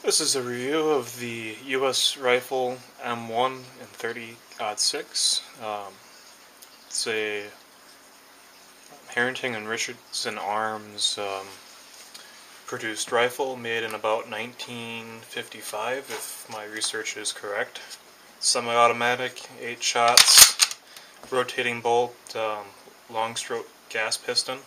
This is a review of the U.S. rifle M1 in 30-06. It's a Harrington and Richardson Arms produced rifle made in about 1955, if my research is correct. Semi-automatic, 8 shots, rotating bolt, long stroke gas piston,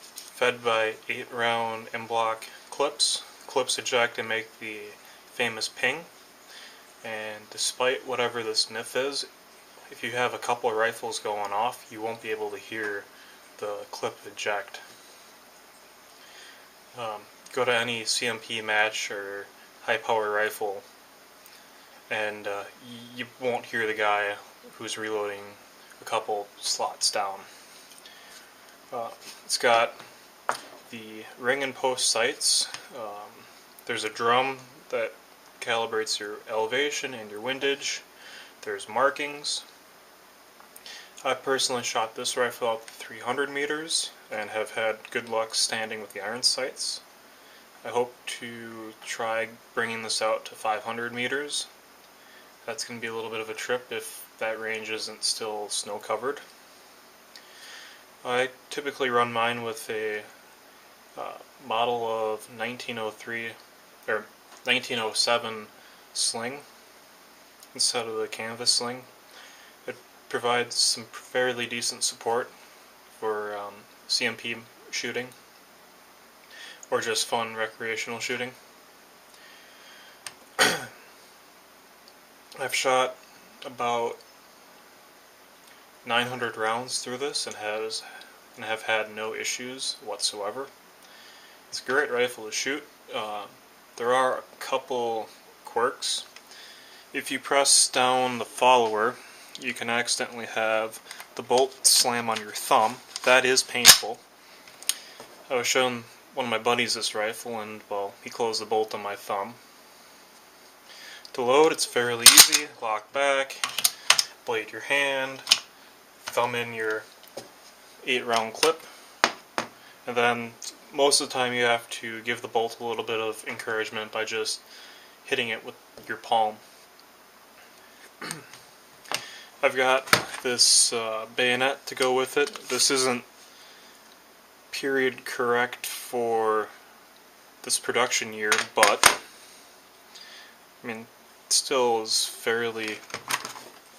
fed by 8-round M-block clips. Clips eject and make the famous ping, and despite whatever this myth is, if you have a couple of rifles going off, you won't be able to hear the clip eject. Go to any CMP match or high power rifle and you won't hear the guy who's reloading a couple slots down. It's got the ring and post sights. There's a drum that calibrates your elevation and your windage. There's markings. I personally shot this rifle out to 300 meters and have had good luck standing with the iron sights. I hope to try bringing this out to 500 meters. That's going to be a little bit of a trip if that range isn't still snow covered. I typically run mine with a model of 1903 or 1907 sling instead of the canvas sling. It provides some fairly decent support for CMP shooting or just fun recreational shooting. I've shot about 900 rounds through this and have had no issues whatsoever. It's a great rifle to shoot. There are a couple quirks. If you press down the follower, you can accidentally have the bolt slam on your thumb. That is painful. I was showing one of my buddies this rifle and, well, he closed the bolt on my thumb. To load, it's fairly easy. Lock back, blade your hand, thumb in your 8-round clip, and then most of the time you have to give the bolt a little bit of encouragement by just hitting it with your palm. I've got this bayonet to go with it. This isn't period correct for this production year, but I mean, it still is fairly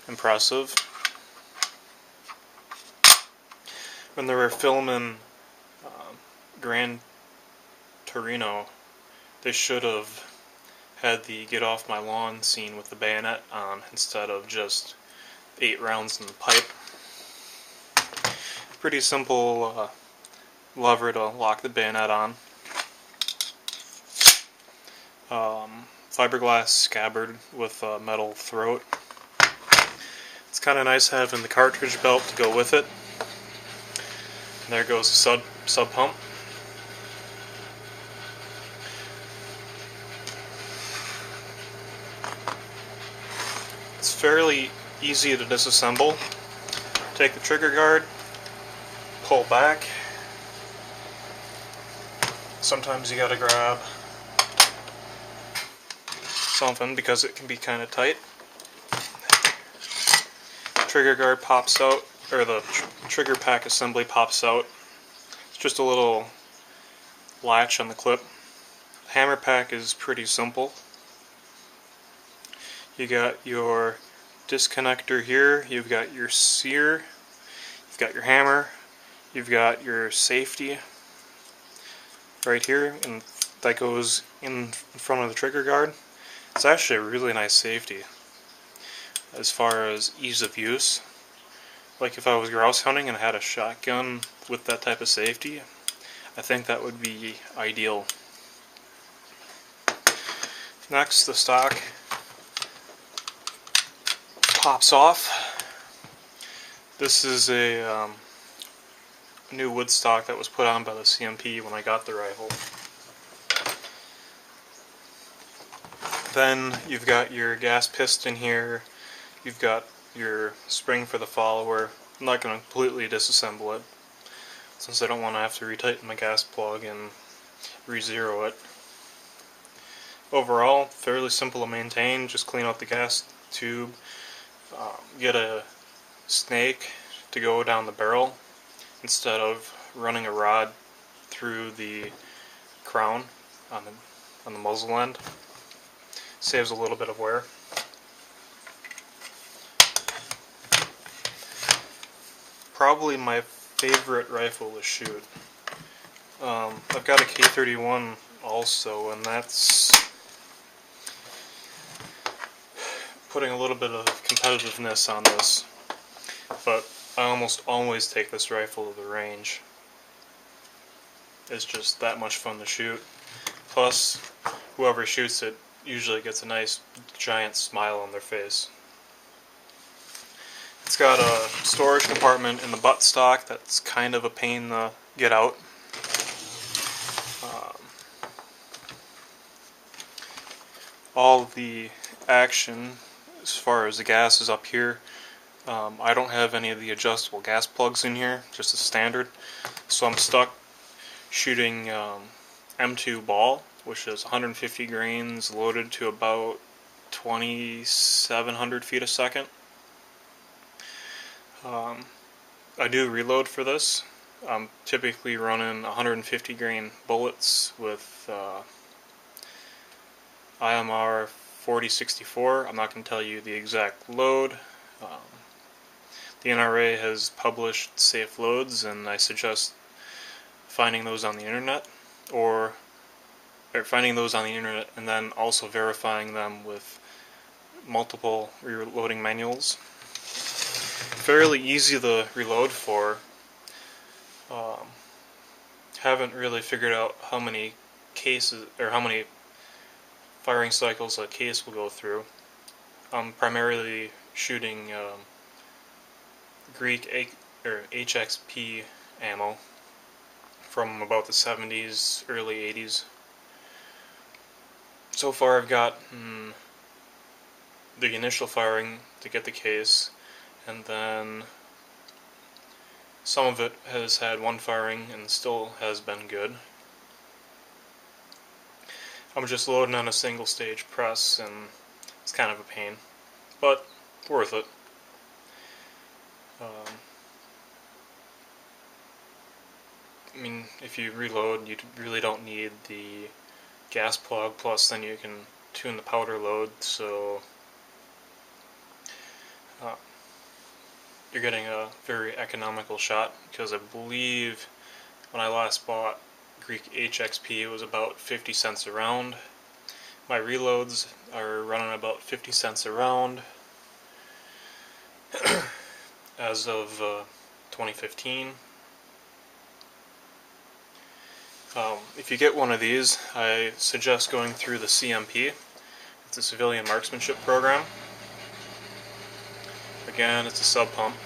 impressive. When they were filming Gran Torino, they should have had the get off my lawn scene with the bayonet on instead of just 8 rounds in the pipe. Pretty simple lever to lock the bayonet on. Fiberglass scabbard with a metal throat. It's kind of nice having the cartridge belt to go with it. And there goes the sub pump. It's fairly easy to disassemble. Take the trigger guard, pull back. Sometimes you gotta grab something because it can be kind of tight. Trigger guard pops out, or the trigger pack assembly pops out. It's just a little latch on the clip. The hammer pack is pretty simple. You got your disconnector here, you've got your sear, you've got your hammer, you've got your safety right here, and that goes in front of the trigger guard. It's actually a really nice safety as far as ease of use. Like if I was grouse hunting and had a shotgun with that type of safety, I think that would be ideal. Next, the stock pops off. This is a new wood stock that was put on by the CMP when I got the rifle. Then you've got your gas piston here, you've got your spring for the follower. I'm not going to completely disassemble it since I don't want to have to retighten my gas plug and re-zero it. overall, fairly simple to maintain. Just clean out the gas tube, get a snake to go down the barrel instead of running a rod through the crown on the muzzle end. Saves a little bit of wear. Probably my favorite rifle to shoot. I've got a K31 also, and that's putting a little bit of competitiveness on this, but I almost always take this rifle to the range. It's just that much fun to shoot. Plus, whoever shoots it usually gets a nice giant smile on their face. It's got a storage compartment in the buttstock that's kind of a pain to get out. All the action as far as the gas is up here. I don't have any of the adjustable gas plugs in here, just a standard. So I'm stuck shooting M2 ball, which is 150 grains loaded to about 2,700 feet a second. I do reload for this. I'm typically running 150 grain bullets with IMR 4064. I'm not going to tell you the exact load. The NRA has published safe loads, and I suggest finding those on the internet, or finding those on the internet and then also verifying them with multiple reloading manuals. Fairly easy to reload for. Haven't really figured out how many cases or how many firing cycles a case will go through. I'm primarily shooting Greek HXP ammo from about the 70s, early 80s. So far I've got the initial firing to get the case, and then some of it has had one firing and still has been good. I'm just loading on a single stage press, and it's kind of a pain, but worth it. I mean, if you reload, you really don't need the gas plug, plus then you can tune the powder load, so you're getting a very economical shot, because I believe when I last bought Greek HXP it was about 50 cents a round. My reloads are running about 50 cents a round as of 2015. If you get one of these, I suggest going through the CMP. It's a civilian marksmanship program. Again, it's a sub pump.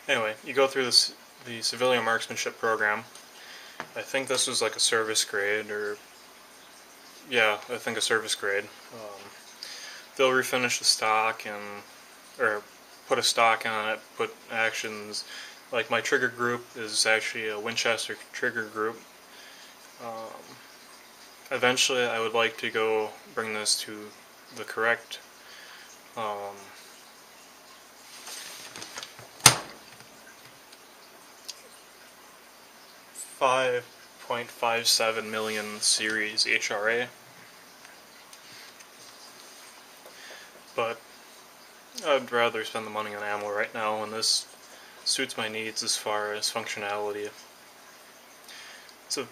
Anyway, you go through the civilian marksmanship program. I think this was like a service grade, or yeah, I think a service grade. They'll refinish the stock or put a stock on it, put actions. Like my trigger group is actually a Winchester trigger group. Eventually, I would like to go bring this to the correct 5.57 million series HRA, but I'd rather spend the money on ammo right now, and this suits my needs as far as functionality. It's a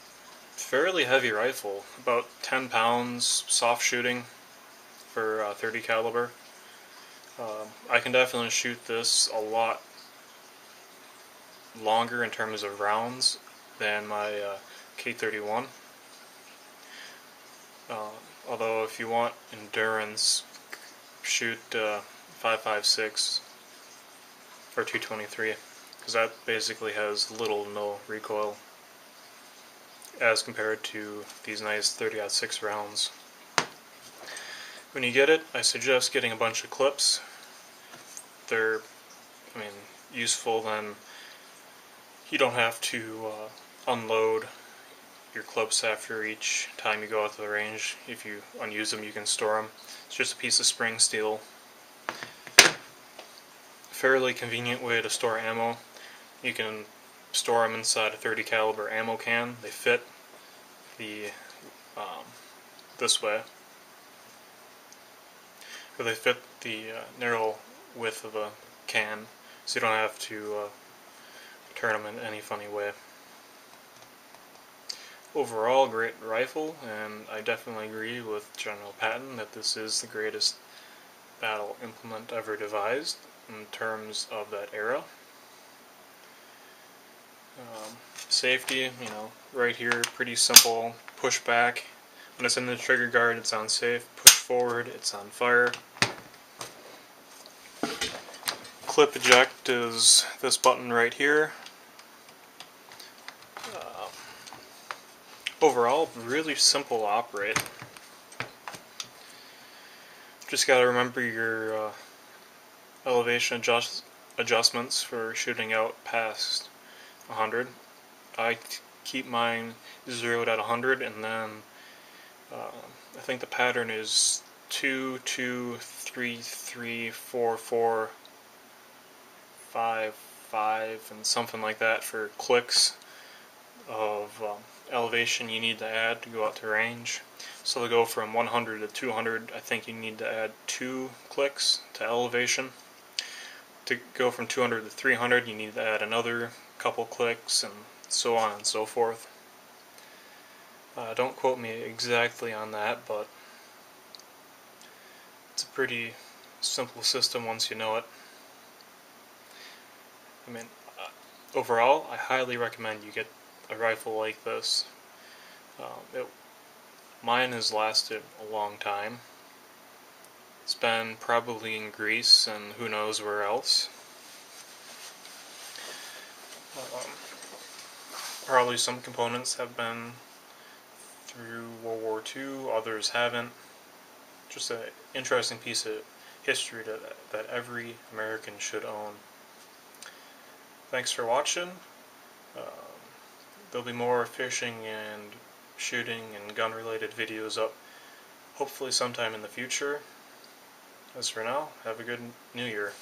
fairly heavy rifle, about 10 pounds, soft shooting for 30 caliber. I can definitely shoot this a lot longer in terms of rounds than my K31. Although if you want endurance, shoot 5.56 or 223. because that basically has little to no recoil as compared to these nice 30-06 rounds. When you get it, I suggest getting a bunch of clips. They're, useful. Then you don't have to unload your clips after each time you go out to the range. If you unuse them, you can store them. It's just a piece of spring steel. Fairly convenient way to store ammo. You can store them inside a 30 caliber ammo can. They fit the this way, or they fit the narrow width of a can, so you don't have to turn them in any funny way. Overall, great rifle, and I definitely agree with General Patton that this is the greatest battle implement ever devised in terms of that era. Safety, right here, pretty simple. Push back. When it's in the trigger guard, it's on safe. Push forward, it's on fire. Clip eject is this button right here. Overall, really simple to operate. Just gotta remember your elevation adjustments for shooting out past 100. I keep mine zeroed at 100, and then I think the pattern is 2, 2, 3, 3, 4, 4, 5, 5, and something like that for clicks of elevation you need to add to go out to range. So to go from 100 to 200, I think you need to add 2 clicks to elevation. To go from 200 to 300, you need to add another couple clicks, and so on and so forth. Don't quote me exactly on that, but it's a pretty simple system once you know it. Overall, I highly recommend you get a rifle like this. Mine has lasted a long time. It's been probably in Greece and who knows where else. Probably some components have been through World War II, others haven't. Just an interesting piece of history that every American should own. Thanks for watching. There'll be more fishing and shooting and gun related videos up hopefully sometime in the future. As for now, have a good New Year.